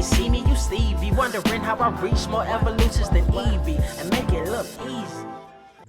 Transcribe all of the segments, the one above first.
ain't see me, you Stevie. Wondering how I reach more evolutions than Eevee and make it look easy.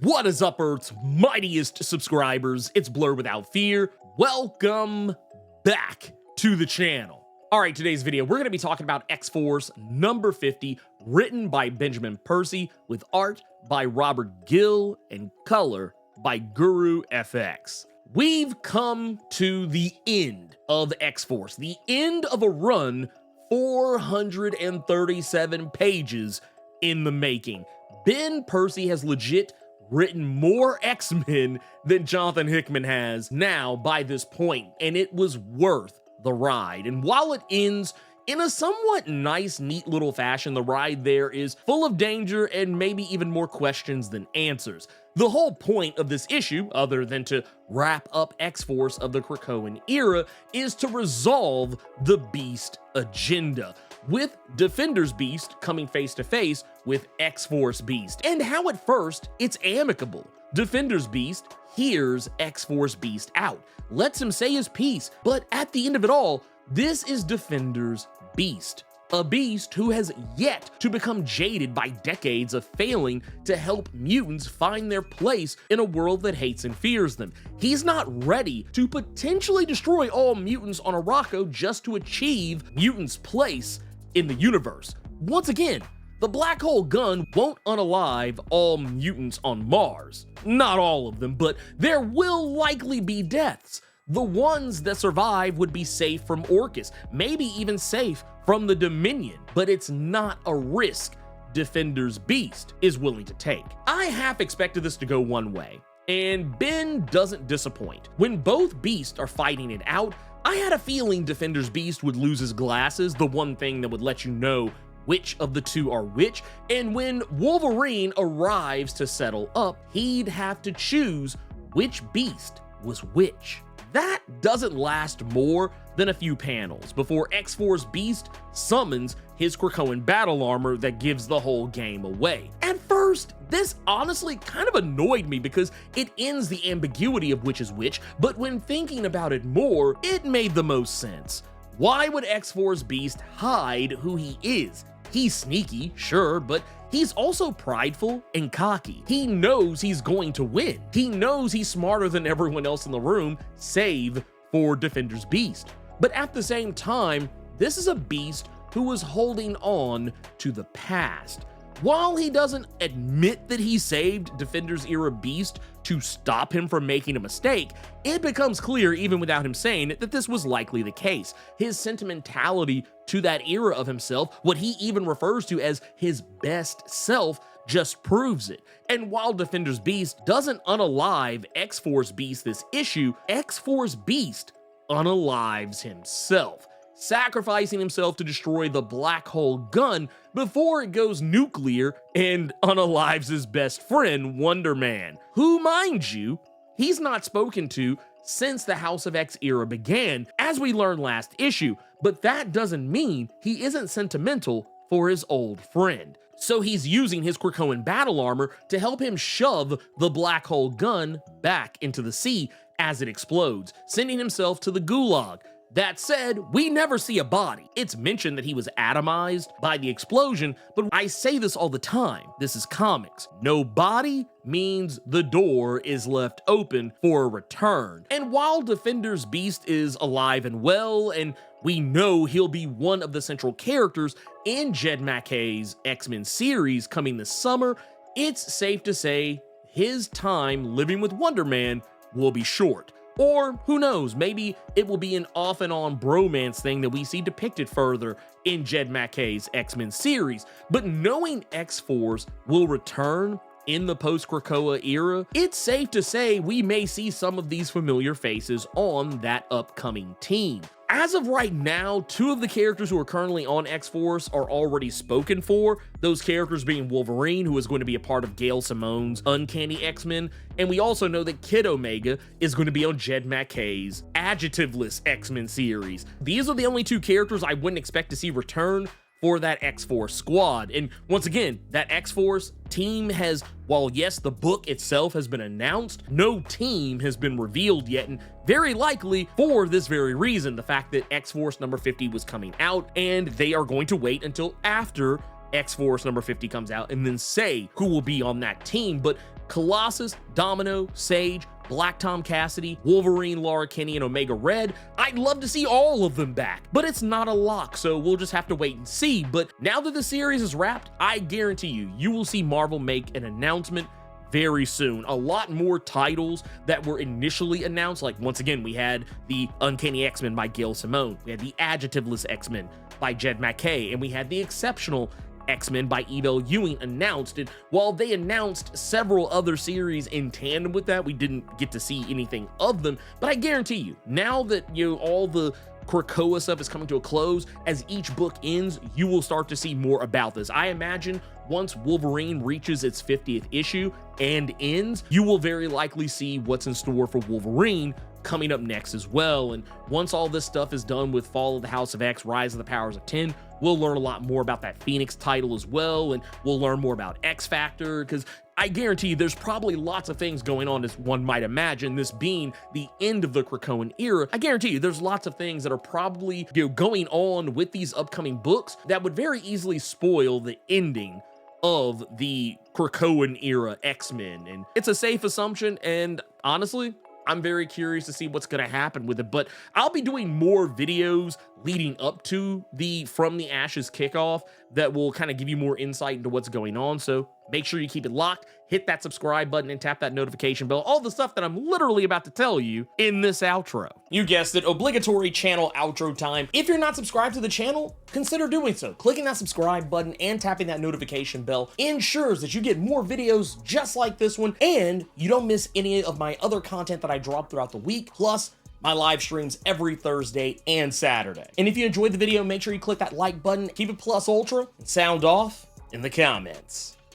What is up, Earth's mightiest subscribers? It's Blerd without fear. Welcome back to the channel. All right, today's video, we're going to be talking about X-Force number 50, written by Benjamin Percy, with art by Robert Gill and color by Guru FX. We've come to the end of X-Force, the end of a run 437 pages in the making. Ben Percy has legit written more X-Men than Jonathan Hickman has now by this point, and it was worth the ride. And while it ends in a somewhat nice, neat little fashion, the ride there is full of danger and maybe even more questions than answers. The whole point of this issue, other than to wrap up X-Force of the Krakoan era, is to resolve the Beast agenda, with Defenders Beast coming face to face with X-Force Beast, and how at first it's amicable. Defenders Beast hears X-Force Beast out, lets him say his piece, but at the end of it all, this is Defenders Beast. A beast who has yet to become jaded by decades of failing to help mutants find their place in a world that hates and fears them. He's not ready to potentially destroy all mutants on Arakko just to achieve mutants' place in the universe. Once again, the black hole gun won't unalive all mutants on Mars. Not all of them, but there will likely be deaths. The ones that survive would be safe from Orcus, maybe even safe from the Dominion, but it's not a risk Defenders Beast is willing to take. I half expected this to go one way, and Ben doesn't disappoint. When both beasts are fighting it out, I had a feeling Defenders Beast would lose his glasses, the one thing that would let you know which of the two are which, and when Wolverine arrives to settle up, he'd have to choose which beast was which. That doesn't last more than a few panels before X-Force Beast summons his Krakoan battle armor that gives the whole game away. At first, this honestly kind of annoyed me because it ends the ambiguity of which is which, but when thinking about it more, it made the most sense. Why would X-Force Beast hide who he is? He's sneaky, sure, but he's also prideful and cocky. He knows he's going to win. He knows he's smarter than everyone else in the room, save for Defenders Beast. But at the same time, this is a beast who is holding on to the past. While he doesn't admit that he saved Defenders era Beast to stop him from making a mistake, it becomes clear even without him saying it that this was likely the case. His sentimentality to that era of himself, what he even refers to as his best self, just proves it. And while Defenders Beast doesn't unalive X-Force Beast this issue, X-Force Beast unalives himself, sacrificing himself to destroy the black hole gun before it goes nuclear and unalives his best friend, Wonder Man, who, mind you, he's not spoken to since the House of X era began, as we learned last issue, but that doesn't mean he isn't sentimental for his old friend. So he's using his Krakoan battle armor to help him shove the black hole gun back into the sea as it explodes, sending himself to the gulag. That said, we never see a body. It's mentioned that he was atomized by the explosion, but I say this all the time. This is comics. No body means the door is left open for a return. And while Defenders Beast is alive and well, and we know he'll be one of the central characters in Jed MacKay's X-Men series coming this summer, it's safe to say his time living with Wonder Man will be short. Or, who knows, maybe it will be an off and on bromance thing that we see depicted further in Jed MacKay's X-Men series. But knowing X-Force will return in the post-Krakoa era, it's safe to say we may see some of these familiar faces on that upcoming team. As of right now, two of the characters who are currently on X-Force are already spoken for, those characters being Wolverine, who is going to be a part of Gail Simone's Uncanny X-Men, and we also know that Kid Omega is going to be on Jed MacKay's Adjectiveless X-Men series. These are the only two characters I wouldn't expect to see return for that X-Force squad. And once again, that X-Force team has, while yes, the book itself has been announced, no team has been revealed yet, and very likely for this very reason, the fact that X-Force number 50 was coming out, and they are going to wait until after X-Force number 50 comes out and then say who will be on that team. But Colossus, Domino, Sage, Black Tom Cassidy, Wolverine, Laura Kinney, and Omega Red, I'd love to see all of them back, but it's not a lock, so we'll just have to wait and see. But now that the series is wrapped, I guarantee you will see Marvel make an announcement very soon. A lot more titles that were initially announced, like once again, we had the Uncanny X-Men by Gail Simone, we had the Adjectiveless X-Men by Jed MacKay, and we had the Exceptional X-Men by Ebel Ewing announced. And while they announced several other series in tandem with that, we didn't get to see anything of them. But I guarantee you, now that all the Krakoa stuff is coming to a close, as each book ends, you will start to see more about this. I imagine once Wolverine reaches its 50th issue and ends, you will very likely see what's in store for Wolverine coming up next as well. And once all this stuff is done with Fall of the House of X, Rise of the Powers of 10, we'll learn a lot more about that Phoenix title as well, and we'll learn more about X-Factor, because I guarantee you there's probably lots of things going on, as one might imagine, this being the end of the Krakoan era. I guarantee you there's lots of things that are probably going on with these upcoming books that would very easily spoil the ending of the Krakoan era X-Men. And it's a safe assumption, and honestly, I'm very curious to see what's going to happen with it. But I'll be doing more videos leading up to the From the Ashes kickoff that will kind of give you more insight into what's going on. So make sure you keep it locked, hit that subscribe button, and tap that notification bell. All the stuff that I'm literally about to tell you in this outro. You guessed it, obligatory channel outro time. If you're not subscribed to the channel, consider doing so. Clicking that subscribe button and tapping that notification bell ensures that you get more videos just like this one, and you don't miss any of my other content that I drop throughout the week, plus my live streams every Thursday and Saturday. And if you enjoyed the video, make sure you click that like button, keep it plus ultra, and sound off in the comments.